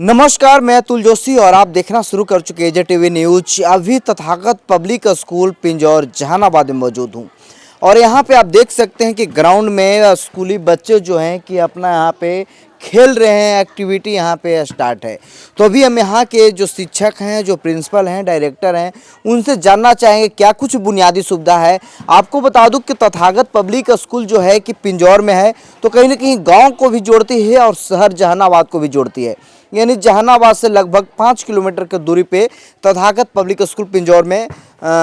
नमस्कार, मैं अतुल जोशी और आप देखना शुरू कर चुके हैं टीवी न्यूज। अभी तथागत पब्लिक स्कूल पिंजौर जहानाबाद में मौजूद हूं और यहां पे आप देख सकते हैं कि ग्राउंड में स्कूली बच्चे जो हैं कि अपना यहां पे खेल रहे हैं। एक्टिविटी यहां पे स्टार्ट है। तो अभी हम यहां के जो शिक्षक हैं, जो प्रिंसिपल हैं, डायरेक्टर हैं, उनसे जानना चाहेंगे क्या कुछ बुनियादी सुविधा है। आपको बता दूं कि तथागत पब्लिक स्कूल जो है कि पिंजौर में है, तो कहीं ना कहीं गाँव को भी जोड़ती है और शहर जहानाबाद को भी जोड़ती है। यानी जहानाबाद से लगभग 5 किलोमीटर की दूरी पे तथागत पब्लिक स्कूल पिंजौर में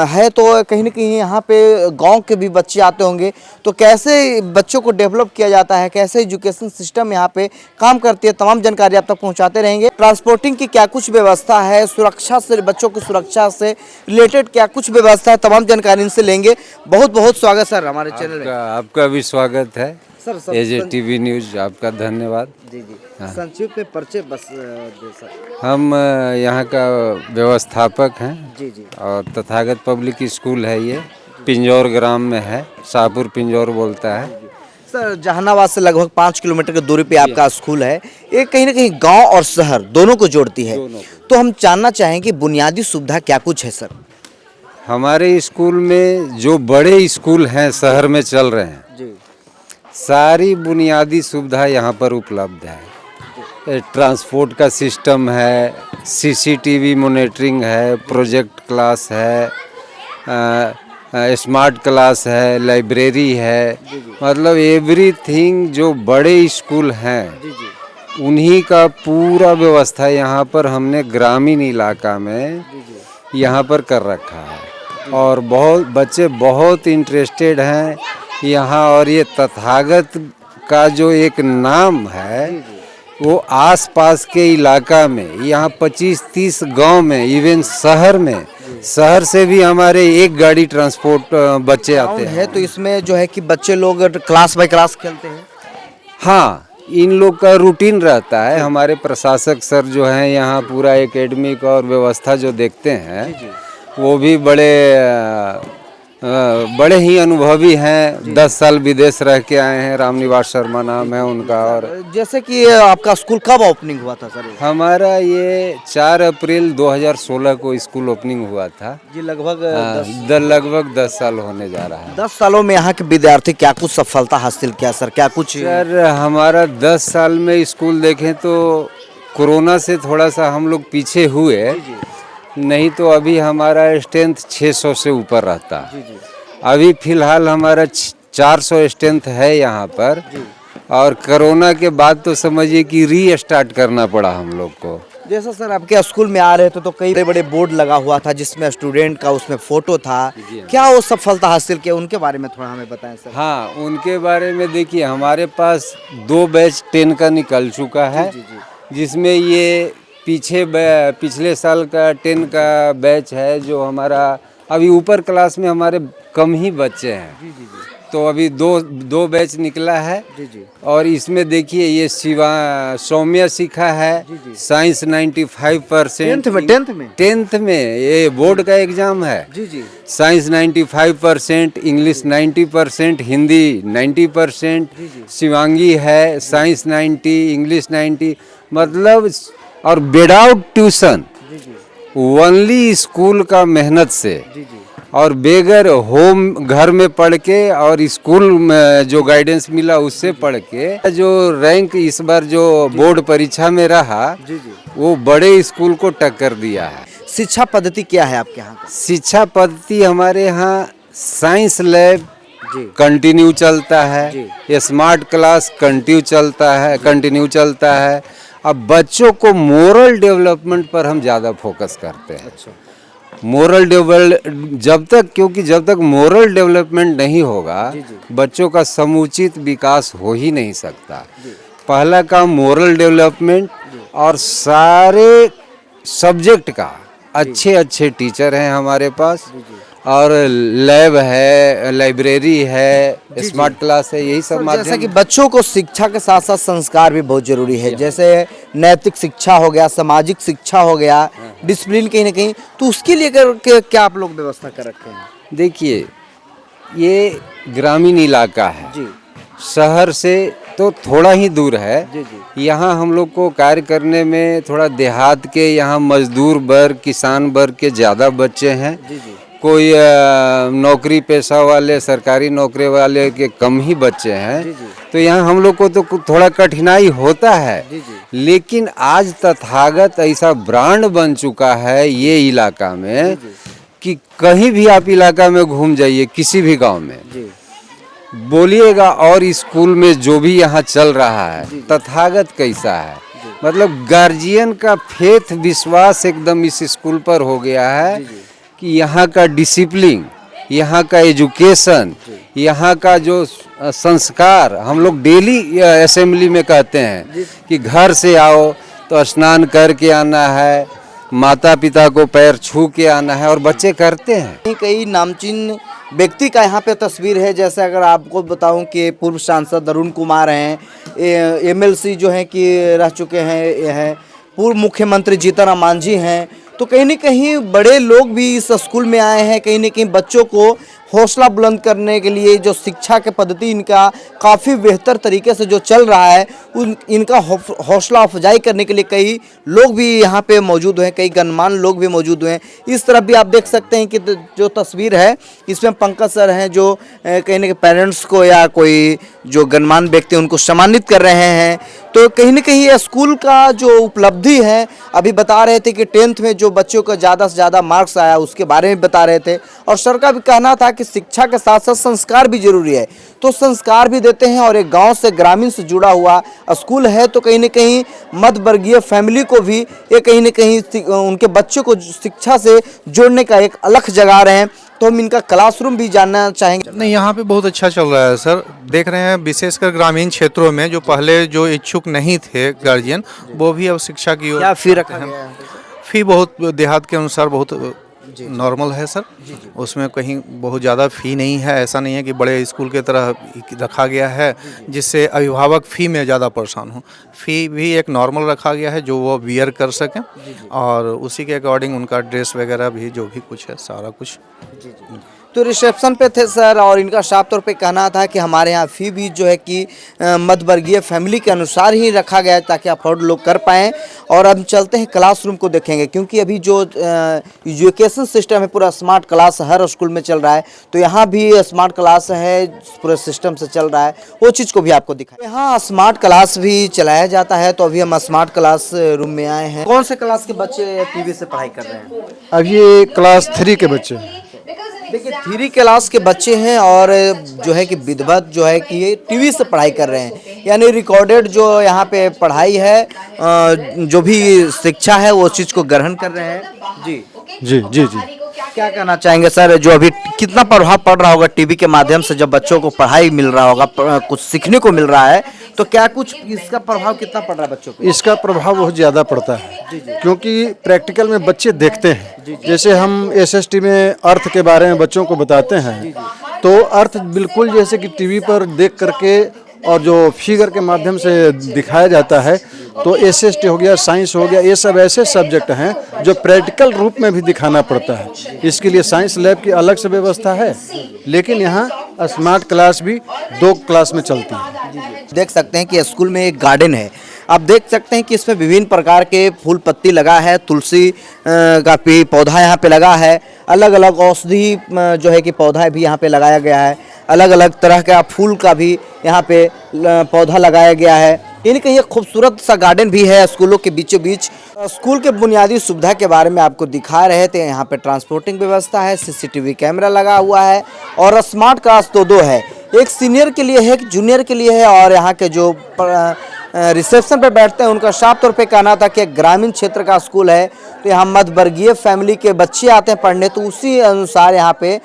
है। तो कहीं ना कहीं यहाँ पे गांव के भी बच्चे आते होंगे। तो कैसे बच्चों को डेवलप किया जाता है, कैसे एजुकेशन सिस्टम यहाँ पे काम करती है, तमाम जानकारी आप तक पहुँचाते रहेंगे। ट्रांसपोर्टिंग की क्या कुछ व्यवस्था है, सुरक्षा से, बच्चों की सुरक्षा से रिलेटेड क्या कुछ व्यवस्था है, तमाम जानकारी इनसे लेंगे। बहुत बहुत स्वागत सर हमारे चैनल में। आपका भी स्वागत है सर एजे टीवी न्यूज, आपका धन्यवाद। जी जी, संक्षिप्त में परिचय बस दे सर। हम यहाँ का व्यवस्थापक हैं जी जी, और तथागत पब्लिक स्कूल है, ये पिंजौर ग्राम में है, शाहपुर पिंजौर बोलता है। सर जहानाबाद से लगभग 5 किलोमीटर की दूरी पे आपका स्कूल है। ये कहीं ना कहीं गांव और शहर दोनों को जोड़ती है। तो हम जानना चाहेंगे कि बुनियादी सुविधा क्या कुछ है सर। हमारे स्कूल में जो बड़े स्कूल हैं शहर में चल रहे हैं, जी, सारी बुनियादी सुविधा यहाँ पर उपलब्ध है। ट्रांसपोर्ट का सिस्टम है, सीसीटीवी मॉनिटरिंग है, प्रोजेक्ट क्लास है, स्मार्ट क्लास है, लाइब्रेरी है, मतलब एवरीथिंग जो बड़े स्कूल हैं जी जी, उन्हीं का पूरा व्यवस्था यहाँ पर हमने ग्रामीण इलाका में यहाँ पर कर रखा है। और बहुत बच्चे बहुत इंटरेस्टेड हैं यहाँ। और ये तथागत का जो एक नाम है वो आसपास के इलाका में, यहाँ 25-30 गांव में, इवन शहर से भी हमारे एक गाड़ी ट्रांसपोर्ट बच्चे आते हैं। तो इसमें जो है कि बच्चे लोग क्लास बाय क्लास खेलते हैं। हाँ, इन लोग का रूटीन रहता है। हमारे प्रशासक सर जो हैं यहाँ पूरा एकेडमिक और व्यवस्था जो देखते हैं, वो भी बड़े ही अनुभवी हैं। 10 साल विदेश रह के आए हैं। रामनिवास शर्मा नाम है उनका। और जैसे कि आपका स्कूल कब ओपनिंग हुआ था सर? हमारा ये 4 अप्रैल 2016 को स्कूल ओपनिंग हुआ था जी, लगभग लगभग 10 साल होने जा रहा है। 10 सालों में यहाँ के विद्यार्थी क्या कुछ सफलता हासिल किया सर? क्या कुछ सर हमारा 10 साल में स्कूल देखें तो कोरोना से थोड़ा सा हम लोग पीछे हुए, नहीं तो अभी हमारा स्ट्रेंथ 600 से ऊपर रहता। अभी फिलहाल हमारा 400 स्ट्रेंथ है यहाँ पर। और कोरोना के बाद तो समझिए कि रीस्टार्ट करना पड़ा हम लोग को। जैसा सर आपके स्कूल में आ रहे थे तो कई बड़े बड़े बोर्ड लगा हुआ था जिसमें स्टूडेंट का उसमें फोटो था। क्या वो सफलता हासिल किया, उनके बारे में थोड़ा हमें बताएं सर। हाँ, उनके बारे में देखिए, हमारे पास 2 बैच 10 का निकल चुका है, जिसमें ये पिछले साल का 10 का बैच है जो हमारा अभी ऊपर क्लास में हमारे कम ही बच्चे हैं। तो अभी दो बैच निकला है। और इसमें देखिए ये सौम्य सीखा है, साइंस 95%। 10th में ये बोर्ड का एग्जाम है। साइंस 95%, इंग्लिश 90%, हिंदी 90%, शिवांगी है, साइंस 90, इंग्लिश 90, मतलब। और विदाउट ट्यूशन, ओनली स्कूल का मेहनत से और बेगर होम घर में पढ़ के और स्कूल में जो गाइडेंस मिला उससे पढ़ के जो रैंक इस बार जो बोर्ड परीक्षा में रहा, वो बड़े स्कूल को टक्कर दिया है। शिक्षा पद्धति क्या है आपके यहाँ? शिक्षा पद्धति हमारे यहाँ साइंस लैब कंटिन्यू चलता है, स्मार्ट क्लास कंटिन्यू चलता है। अब बच्चों को मोरल डेवलपमेंट पर हम ज़्यादा फोकस करते हैं। क्योंकि जब तक मोरल डेवलपमेंट नहीं होगा, बच्चों का समुचित विकास हो ही नहीं सकता। पहला काम मोरल डेवलपमेंट, और सारे सब्जेक्ट का अच्छे टीचर हैं हमारे पास, और लैब है, लाइब्रेरी है, स्मार्ट क्लास है, यही सब माध्यम। जैसा कि बच्चों को शिक्षा के साथ साथ संस्कार भी बहुत जरूरी है, जैसे नैतिक शिक्षा हो गया, सामाजिक शिक्षा हो गया, डिसिप्लिन कहीं ना कहीं, तो उसके लिए क्या आप लोग व्यवस्था कर रखे हैं? देखिए, ये ग्रामीण इलाका है जी, शहर से तो थोड़ा ही दूर है। जी जी यहाँ हम लोग को कार्य करने में थोड़ा देहात के यहाँ मजदूर वर्ग, किसान वर्ग के ज़्यादा बच्चे हैं। जी जी कोई नौकरी पेशा वाले, सरकारी नौकरी वाले के कम ही बच्चे हैं। जी जी तो यहाँ हम लोग को तो थोड़ा कठिनाई होता है। जी जी लेकिन आज तथागत ऐसा ब्रांड बन चुका है ये इलाका में जी कि कहीं भी आप इलाका में घूम जाइए, किसी भी गांव में जी बोलिएगा और स्कूल में जो भी यहाँ चल रहा है तथागत कैसा है, मतलब गार्जियन का फेथ विश्वास एकदम इस स्कूल पर हो गया है कि यहाँ का डिसिप्लिन, यहाँ का एजुकेशन, यहाँ का जो संस्कार, हम लोग डेली असेंबली में कहते हैं कि घर से आओ तो स्नान करके आना है, माता पिता को पैर छू के आना है, और बच्चे करते हैं। कई नामचीन व्यक्ति का यहाँ पे तस्वीर है। जैसे अगर आपको बताऊं कि पूर्व सांसद अरुण कुमार हैं, एमएलसी जो हैं कि रह चुके हैं, ये है पूर्व मुख्यमंत्री जीतन राम मांझी हैं। तो कहीं न कहीं बड़े लोग भी इस स्कूल में आए हैं, कहीं न कहीं बच्चों को हौसला बुलंद करने के लिए। जो शिक्षा के पद्धति इनका काफ़ी बेहतर तरीके से जो चल रहा है, इनका हौसला अफजाई करने के लिए कई लोग भी यहाँ पे मौजूद हैं, कई गणमान्य लोग भी मौजूद हैं। इस तरफ भी आप देख सकते हैं कि जो तस्वीर है इसमें पंकज सर हैं जो कहीं न कहीं पेरेंट्स को या कोई जो गणमान्य व्यक्ति उनको सम्मानित कर रहे हैं। तो कहीं न कहीं ये स्कूल का जो उपलब्धि है, अभी बता रहे थे कि 10th में जो बच्चों का ज़्यादा से ज़्यादा मार्क्स आया उसके बारे में बता रहे थे। और सर का भी कहना था कि शिक्षा के साथ साथ संस्कार भी जरूरी है, तो संस्कार भी देते हैं। और एक गांव से, ग्रामीण से जुड़ा हुआ स्कूल है, तो कहीं न कहीं मध्य वर्गीय फैमिली को भी ये कहीं न कहीं उनके बच्चों को शिक्षा से जोड़ने का एक अलख जगा रहे हैं। तो हम इनका क्लासरूम भी जानना चाहेंगे। नहीं, यहाँ पे बहुत अच्छा चल रहा है सर। देख रहे हैं विशेषकर ग्रामीण क्षेत्रों में जो पहले जो इच्छुक नहीं थे गार्जियन, वो भी अब शिक्षा की ओर। क्या फी रखा गया है? फी बहुत देहात के अनुसार बहुत नॉर्मल है सर। उसमें कहीं बहुत ज़्यादा फ़ी नहीं है। ऐसा नहीं है कि बड़े स्कूल के तरह रखा गया है जिससे अभिभावक फ़ी में ज़्यादा परेशान हो। फ़ी भी एक नॉर्मल रखा गया है जो वो वियर कर सकें, और उसी के अकॉर्डिंग उनका ड्रेस वगैरह भी जो भी कुछ है सारा कुछ। तो रिसेप्शन पे थे सर, और इनका साफ तौर पे कहना था कि हमारे यहाँ फ़ी भी जो है कि मध्य वर्गीय फैमिली के अनुसार ही रखा गया है ताकि अफोर्ड लोग कर पाएँ। और अब चलते हैं क्लासरूम को देखेंगे, क्योंकि अभी जो एजुकेशन सिस्टम है पूरा स्मार्ट क्लास हर स्कूल में चल रहा है, तो यहाँ भी स्मार्ट क्लास है, पूरे सिस्टम से चल रहा है। वो चीज़ को भी आपको दिखाएं। यहाँ स्मार्ट क्लास भी चलाया जाता है। तो अभी हम स्मार्ट क्लास रूम में आए हैं। कौन से क्लास के बच्चे टीवी से पढ़ाई कर रहे हैं? अब ये क्लास 3 के बच्चे हैं। देखिए 3 क्लास के बच्चे हैं, और जो है कि विधिवत जो है कि ये टीवी से पढ़ाई कर रहे हैं, यानी रिकॉर्डेड जो यहाँ पे पढ़ाई है, जो भी शिक्षा है वो चीज़ को ग्रहण कर रहे हैं। जी जी जी जी क्या कहना चाहेंगे सर, जो अभी कितना प्रभाव पड़ रहा होगा टीवी के माध्यम से, जब बच्चों को पढ़ाई मिल रहा होगा, कुछ सीखने को मिल रहा है, तो क्या कुछ इसका प्रभाव कितना पड़ रहा है बच्चों पे? इसका प्रभाव बहुत ज़्यादा पड़ता है, क्योंकि प्रैक्टिकल में बच्चे देखते हैं। जैसे हम एसएसटी में अर्थ के बारे में बच्चों को बताते हैं, तो अर्थ बिल्कुल जैसे कि टीवी पर देख करके और जो फिगर के माध्यम से दिखाया जाता है, तो एसएसटी हो गया, साइंस हो गया, ये सब ऐसे सब्जेक्ट हैं जो प्रैक्टिकल रूप में भी दिखाना पड़ता है। इसके लिए साइंस लैब की अलग से व्यवस्था है, लेकिन यहाँ स्मार्ट क्लास भी 2 क्लास में चलती है। देख सकते हैं कि स्कूल में एक गार्डन है। आप देख सकते हैं कि इसमें विभिन्न प्रकार के फूल पत्ती लगा है, तुलसी का भी पौधा यहाँ पे लगा है, अलग अलग औषधि जो है कि पौधा भी यहाँ पे लगाया गया है, अलग अलग तरह का फूल का भी यहाँ पे पौधा लगाया गया है। यानी कि ये खूबसूरत सा गार्डन भी है स्कूलों के बीचों बीच। स्कूल के बुनियादी सुविधा के बारे में आपको दिखा रहे थे। यहाँ पे ट्रांसपोर्टिंग व्यवस्था है, सीसीटीवी कैमरा लगा हुआ है, और स्मार्ट क्लास तो 2 है, एक सीनियर के लिए है, एक जूनियर के लिए है। और यहाँ के जो रिसेप्शन पे बैठते हैं उनका साफ तौर पे कहना था कि ग्रामीण क्षेत्र का स्कूल है, तो यहाँ मध्य वर्गीय फैमिली के बच्चे आते हैं पढ़ने, तो उसी अनुसार यहाँ पे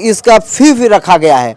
इसका फी भी रखा गया है।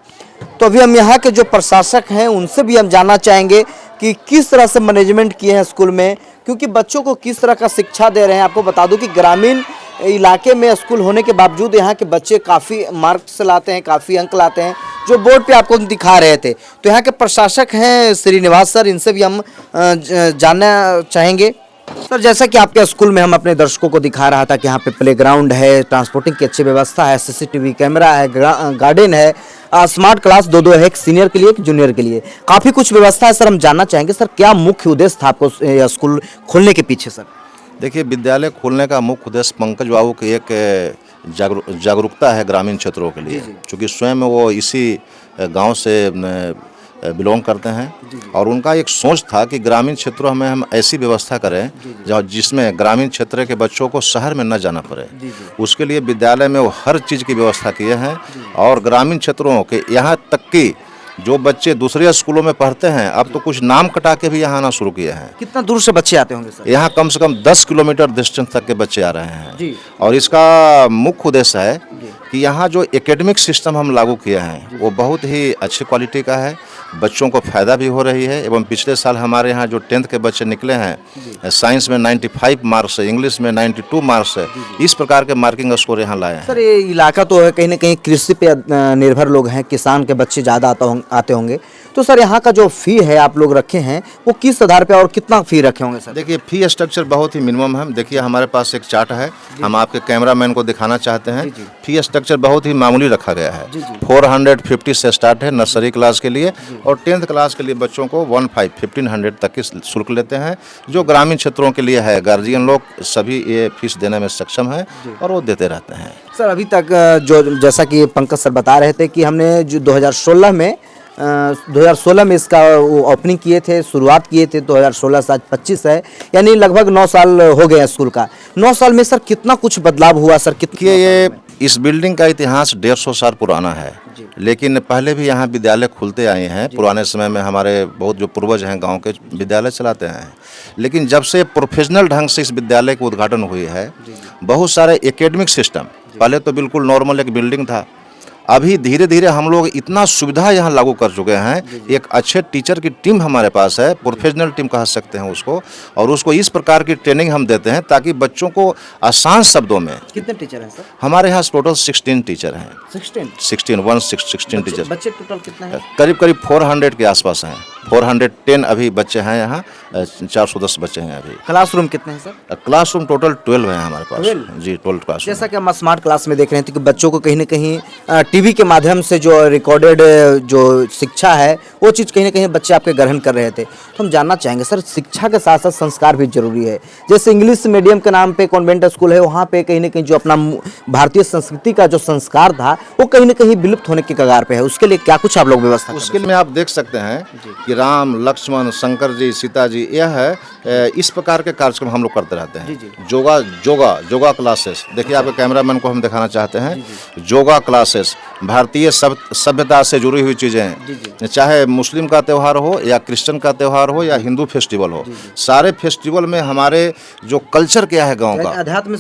तो अभी हम यहाँ के जो प्रशासक हैं उनसे भी हम जानना चाहेंगे कि किस तरह से मैनेजमेंट किए हैं स्कूल में, क्योंकि बच्चों को किस तरह का शिक्षा दे रहे हैं। आपको बता दूं कि ग्रामीण इलाके में स्कूल होने के बावजूद यहाँ के बच्चे काफ़ी मार्क्स लाते हैं, काफ़ी अंक लाते हैं, जो बोर्ड पे आपको दिखा रहे थे। तो यहाँ के प्रशासक हैं श्रीनिवास सर, इनसे भी हम जानना चाहेंगे। सर, जैसा कि आपके स्कूल में हम अपने दर्शकों को दिखा रहा था कि यहाँ पे प्लेग्राउंड है, ट्रांसपोर्टिंग की अच्छी व्यवस्था है, सीसीटीवी कैमरा है, गार्डन है, स्मार्ट क्लास दो है, एक सीनियर के लिए एक जूनियर के लिए, काफ़ी कुछ व्यवस्था है सर। हम जानना चाहेंगे सर क्या मुख्य उद्देश्य था आपको स्कूल खोलने के पीछे सर? देखिए, विद्यालय खोलने का मुख्य उद्देश्य पंकज बाबू की एक जागरूकता है ग्रामीण क्षेत्रों के लिए, क्योंकि स्वयं वो इसी गांव से बिलोंग करते हैं और उनका एक सोच था कि ग्रामीण क्षेत्रों में हम ऐसी व्यवस्था करें जिसमें ग्रामीण क्षेत्र के बच्चों को शहर में न जाना पड़े। उसके लिए विद्यालय में वो हर चीज़ की व्यवस्था किए हैं और ग्रामीण क्षेत्रों के यहाँ तक कि जो बच्चे दूसरे स्कूलों में पढ़ते हैं अब तो कुछ नाम कटा के भी यहाँ आना शुरू किए हैं। कितना दूर से बच्चे आते होंगे सर? यहाँ कम से कम 10 किलोमीटर डिस्टेंस तक के बच्चे आ रहे हैं और इसका मुख्य उद्देश्य है कि यहाँ जो एकेडमिक सिस्टम हम लागू किए हैं वो बहुत ही अच्छी क्वालिटी का है, बच्चों को फ़ायदा भी हो रही है। एवं पिछले साल हमारे यहाँ जो 10th के बच्चे निकले हैं, साइंस में 95 मार्क्स है, इंग्लिश में 92 मार्क्स है, इस प्रकार के मार्किंग स्कोर यहाँ लाए हैं। सर ये इलाका तो है कहीं ना कहीं कृषि पे निर्भर लोग हैं, किसान के बच्चे ज़्यादा आते होंगे, तो सर यहाँ का जो फ़ी है आप लोग रखे हैं वो किस आधार पे और कितना फ़ी रखे होंगे सर? देखिए, फ़ी स्ट्रक्चर बहुत ही मिनिमम है। देखिए हमारे पास एक चार्ट है, हम आपके कैमरामैन को दिखाना चाहते हैं। फ़ी स्ट्रक्चर बहुत ही मामूली रखा गया है। 450 से स्टार्ट है नर्सरी क्लास के लिए और 10th क्लास के लिए बच्चों को 1500 तक की शुल्क लेते हैं। जो ग्रामीण क्षेत्रों के लिए है, गार्जियन लोग सभी ये फीस देने में सक्षम है और वो देते रहते हैं। सर अभी तक जो जैसा कि पंकज सर बता रहे थे कि हमने जो 2016 में इसका ओपनिंग किए थे, शुरुआत किए थे 2016 से आज 25 है, यानी लगभग 9 साल हो गए स्कूल का। 9 साल में सर कितना कुछ बदलाव हुआ सर? कितनी ये इस बिल्डिंग का इतिहास 150 साल पुराना है, लेकिन पहले भी यहाँ विद्यालय खुलते आए हैं। पुराने समय में हमारे बहुत जो पूर्वज हैं गांव के विद्यालय चलाते हैं, लेकिन जब से प्रोफेशनल ढंग से इस विद्यालय का उद्घाटन हुई है, बहुत सारे एकेडमिक सिस्टम, पहले तो बिल्कुल नॉर्मल एक बिल्डिंग था, अभी धीरे धीरे हम लोग इतना सुविधा यहाँ लागू कर चुके हैं। एक अच्छे टीचर की टीम हमारे पास है, प्रोफेशनल टीम कह सकते हैं उसको, और उसको इस प्रकार की ट्रेनिंग हम देते हैं ताकि बच्चों को आसान शब्दों में। कितने टीचर हैं सर? हमारे यहाँ टोटल 16 टीचर हैं। 16 टीचर। बच्चे टोटल कितने हैं? करीब 400 के आसपास हैं। 410 अभी बच्चे हैं यहाँ, 410 बच्चे हैं अभी। क्लासरूम कितने हैं सर? क्लासरूम टोटल 12 है हमारे पास। 12? जी, 12 क्लासरूम। जैसा कि हम स्मार्ट क्लास में देख रहे थे कि बच्चों को कहीं ना कहीं टीवी के माध्यम से जो रिकॉर्डेड जो शिक्षा है वो चीज़ कहीं ना कहीं बच्चे आपके ग्रहण कर रहे थे। तो हम जानना चाहेंगे सर, शिक्षा के साथ साथ संस्कार भी जरूरी है। जैसे इंग्लिश मीडियम के नाम पे कॉन्वेंट स्कूल है, वहाँ पे कहीं ना कहीं जो अपना भारतीय संस्कृति का जो संस्कार था वो कहीं ना कहीं विलुप्त होने के कगार पे है। उसके लिए क्या कुछ आप लोग व्यवस्था? उसके लिए आप देख सकते हैं कि राम, लक्ष्मण, शंकर जी, सीता जी, यह है इस प्रकार के कार्यक्रम हम लोग करते रहते हैं। योगा क्लासेस, देखिए आपके कैमरामैन को हम दिखाना चाहते हैं। योगा क्लासेस, भारतीय सभ्यता से जुड़ी हुई चीज़ें, चाहे मुस्लिम का त्यौहार हो या क्रिश्चियन का त्यौहार हो या हिंदू फेस्टिवल हो, सारे फेस्टिवल में हमारे जो कल्चर क्या है गांव का, अध्यात्म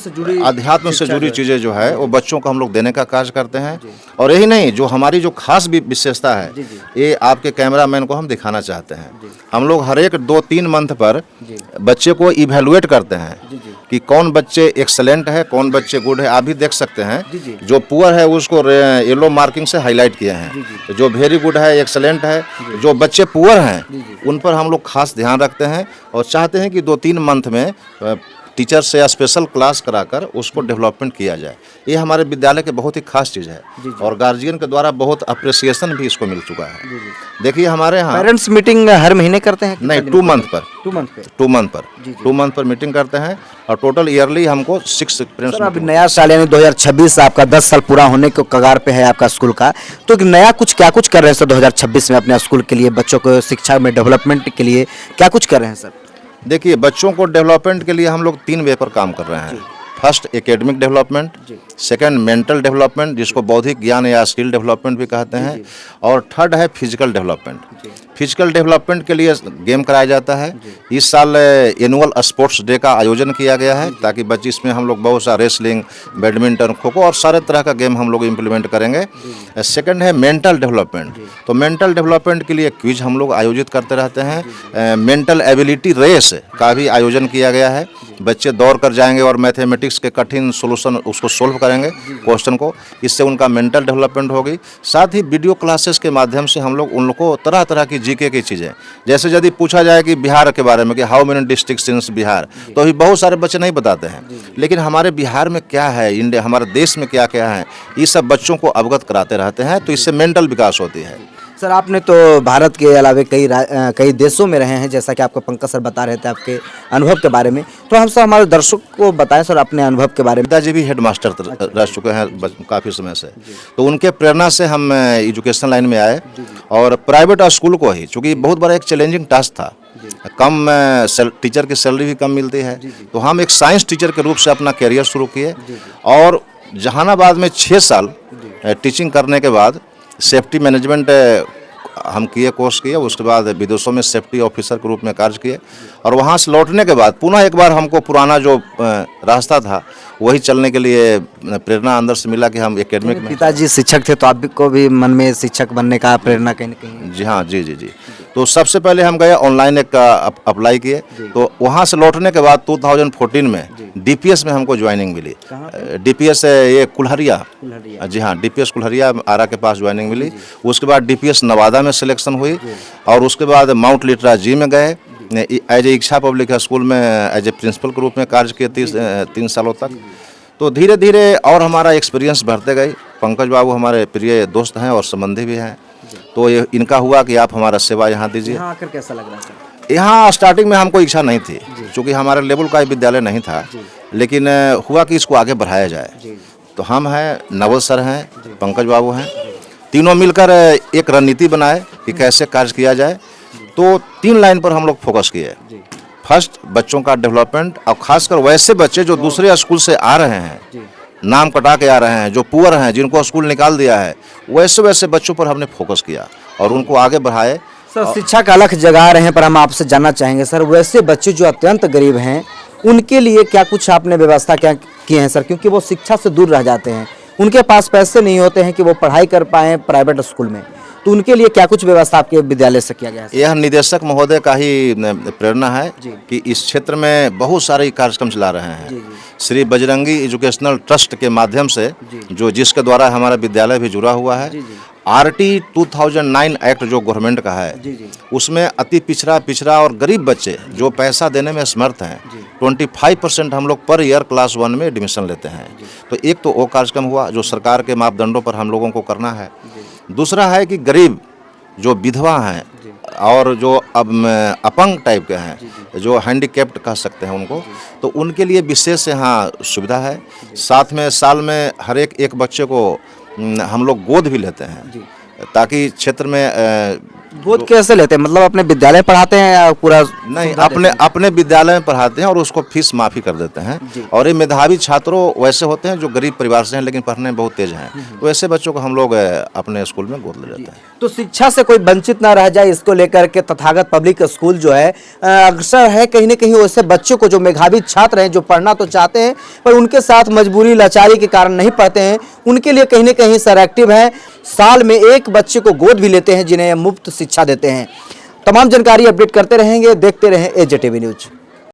से जुड़ी चीज़ें जो है वो बच्चों को हम लोग देने का कार्य करते हैं। और यही नहीं, जो हमारी जो खास विशेषता है ये आपके कैमरामैन को हम दिखाना चाहते हैं। हम लोग हर एक 2-3 मंथ पर बच्चे को इवेलुएट करते हैं कि कौन बच्चे एक्सलेंट है, कौन बच्चे गुड है। आप भी देख सकते हैं जो पुअर है उसको येलो मार्किंग से हाईलाइट किए हैं, जो वेरी गुड है, एक्सलेंट है। जो बच्चे पुअर हैं उन पर हम लोग खास ध्यान रखते हैं और चाहते हैं कि 2-3 मंथ में टीचर से या स्पेशल क्लास कराकर उसको डेवलपमेंट किया जाए। ये हमारे विद्यालय के बहुत ही खास चीज़ है और गार्जियन के द्वारा बहुत अप्रिसिएशन भी इसको मिल चुका है। देखिए हमारे यहाँ पेरेंट्स मीटिंग हर महीने करते हैं? नहीं, 2 मंथ पर मीटिंग करते हैं और टोटल ईयरली हमको 6 पेरेंट्स। अभी नया साल यानी 2026 आपका 10 साल पूरा होने के कगार पे है आपका स्कूल का, तो नया क्या कुछ कर रहे हैं सर 2026 में अपने स्कूल के लिए? बच्चों को शिक्षा में डेवलपमेंट के लिए क्या कुछ कर रहे हैं सर? देखिए, बच्चों को डेवलपमेंट के लिए हम लोग 3 वे पर काम कर रहे हैं। First academic development, second mental development जिसको बौद्धिक ज्ञान या स्किल डेवलपमेंट भी कहते हैं, और थर्ड है फिजिकल डेवलपमेंट। फिजिकल डेवलपमेंट के लिए गेम कराया जाता है। इस साल एनुअल स्पोर्ट्स डे का आयोजन किया गया है ताकि बच्चे इसमें हम लोग बहुत सा रेसलिंग, बैडमिंटन, खो खो और सारे तरह का गेम हम लोग इम्प्लीमेंट करेंगे। सेकंड है मेंटल डेवलपमेंट, तो मेंटल डेवलपमेंट के लिए क्विज हम लोग आयोजित करते रहते हैं। मेंटल एबिलिटी रेस का भी आयोजन किया गया है। बच्चे दौड़ कर जाएंगे और मैथमेटिक्स के कठिन सोल्यूशन उसको सोल्व करेंगे क्वेश्चन को, इससे उनका मेंटल डेवलपमेंट होगी। साथ ही वीडियो क्लासेस के माध्यम से हम लोग उन लोग को तरह तरह की जीके की चीज़ें। जैसे यदि पूछा जाए कि बिहार के बारे में कि हाउ मेनी डिस्ट्रिक्ट्स इन बिहार, तो अभी बहुत सारे बच्चे नहीं बताते हैं, लेकिन हमारे बिहार में क्या है, इंडिया हमारे देश में क्या क्या है, ये सब बच्चों को अवगत कराते रहते हैं, तो इससे मेंटल विकास होती है। सर आपने तो भारत के अलावा कई देशों में रहे हैं, जैसा कि आपको पंकज सर बता रहे थे आपके अनुभव के बारे में, तो हम सब हमारे दर्शक को बताएं सर अपने अनुभव के बारे में। पिताजी भी हेड मास्टर रह चुके हैं काफ़ी समय से, तो उनके प्रेरणा से हम एजुकेशन लाइन में आए और प्राइवेट स्कूल को ही, चूँकि बहुत बड़ा एक चैलेंजिंग टास्क था, कम टीचर की सैलरी भी कम मिलती है, तो हम एक साइंस टीचर के रूप से अपना करियर शुरू किए और जहानाबाद में 6 साल टीचिंग करने के बाद सेफ्टी मैनेजमेंट हम किए, कोर्स किए, उसके बाद विदेशों में सेफ्टी ऑफिसर के रूप में कार्य किए और वहाँ से लौटने के बाद पुनः एक बार हमको पुराना जो रास्ता था वही चलने के लिए प्रेरणा अंदर से मिला कि हम एकेडमिक में। पिताजी शिक्षक थे तो आपको भी मन में शिक्षक बनने का प्रेरणा कहीं न कहीं? जी हाँ, जी जी जी। तो सबसे पहले हम गए ऑनलाइन एक अप्लाई किए, तो वहाँ से लौटने के बाद 2014 में डीपीएस में हमको ज्वाइनिंग मिली। डीपीएस ये कुल्हरिया, जी हाँ, डीपीएस कुल्हरिया आरा के पास ज्वाइनिंग मिली। उसके बाद डीपीएस नवादा में सिलेक्शन हुई और उसके बाद माउंट लिटरा जी में गए, एज ए इच्छा पब्लिक स्कूल में एज ए प्रिंसिपल के रूप में कार्य किए 3 सालों तक। तो धीरे धीरे और हमारा एक्सपीरियंस बढ़ते गए। पंकज बाबू हमारे प्रिय दोस्त हैं और संबंधी भी हैं, तो ये इनका हुआ कि आप हमारा सेवा यहाँ दीजिए। यहाँ आकर कैसा लग रहा है? यहाँ स्टार्टिंग में हमको इच्छा नहीं थी, क्योंकि हमारे लेवल का विद्यालय नहीं था, लेकिन हुआ कि इसको आगे बढ़ाया जाए। तो हम हैं, नवल सर हैं, पंकज बाबू हैं, तीनों मिलकर एक रणनीति बनाए कि कैसे कार्य किया जाए। तो 3 लाइन पर हम लोग फोकस किए। फर्स्ट, बच्चों का डेवलपमेंट, और खासकर वैसे बच्चे जो दूसरे स्कूल से आ रहे हैं, नाम कटा के आ रहे हैं, जो पुअर हैं, जिनको स्कूल निकाल दिया है, वैसे बच्चों पर हमने फोकस किया और उनको आगे बढ़ाए। सर शिक्षा का अलख जगा रहे हैं, पर हम आपसे जानना चाहेंगे सर, वैसे बच्चे जो अत्यंत गरीब हैं उनके लिए क्या कुछ आपने व्यवस्था क्या किए हैं सर? क्योंकि वो शिक्षा से दूर रह जाते हैं, उनके पास पैसे नहीं होते हैं कि वो पढ़ाई कर पाएँ प्राइवेट स्कूल में, तो उनके लिए क्या कुछ व्यवस्था आपके विद्यालय से किया गया है? यह निदेशक महोदय का ही प्रेरणा है कि इस क्षेत्र में बहुत सारे कार्यक्रम चला रहे हैं। श्री बजरंगी एजुकेशनल ट्रस्ट के माध्यम से, जो जिसके द्वारा हमारा विद्यालय भी जुड़ा हुआ है, आरटी 2009 एक्ट जो गवर्नमेंट का है, उसमें अति पिछड़ा और गरीब बच्चे जो पैसा देने में समर्थ हैं, 25% हम लोग पर ईयर क्लास 1 में एडमिशन लेते हैं। तो एक तो वो कार्यक्रम हुआ जो सरकार के मापदंडों पर हम लोगों को करना है। दूसरा है कि गरीब जो विधवा हैं और जो अब अपंग टाइप के हैं, जो हैंडीकैप्ड कह सकते हैं उनको, तो उनके लिए विशेष यहाँ सुविधा है। साथ में साल में हर एक बच्चे को हम लोग गोद भी लेते हैं, ताकि क्षेत्र में गोद कैसे लेते हैं? मतलब अपने विद्यालय पढ़ाते हैं या पूरा? नहीं, अपने विद्यालय में पढ़ाते हैं और उसको फीस माफ़ी कर देते हैं। और ये मेधावी छात्रों वैसे होते हैं जो गरीब परिवार से हैं लेकिन पढ़ने में बहुत तेज हैं, तो ऐसे बच्चों को हम लोग अपने स्कूल में गोद ले जाते हैं। तो शिक्षा से कोई वंचित ना रह जाए, इसको लेकर के तथागत पब्लिक स्कूल जो है अक्सर है कहीं ना कहीं वैसे बच्चों को जो मेधावी छात्र हैं, जो पढ़ना तो चाहते हैं पर उनके साथ मजबूरी लाचारी के कारण नहीं पढ़ते हैं, उनके लिए कहीं ना कहीं सर एक्टिव है, साल में 1 बच्चे को गोद भी लेते हैं जिन्हें मुफ्त शिक्षा देते हैं। तमाम जानकारी अपडेट करते रहेंगे, देखते रहें AJTV न्यूज।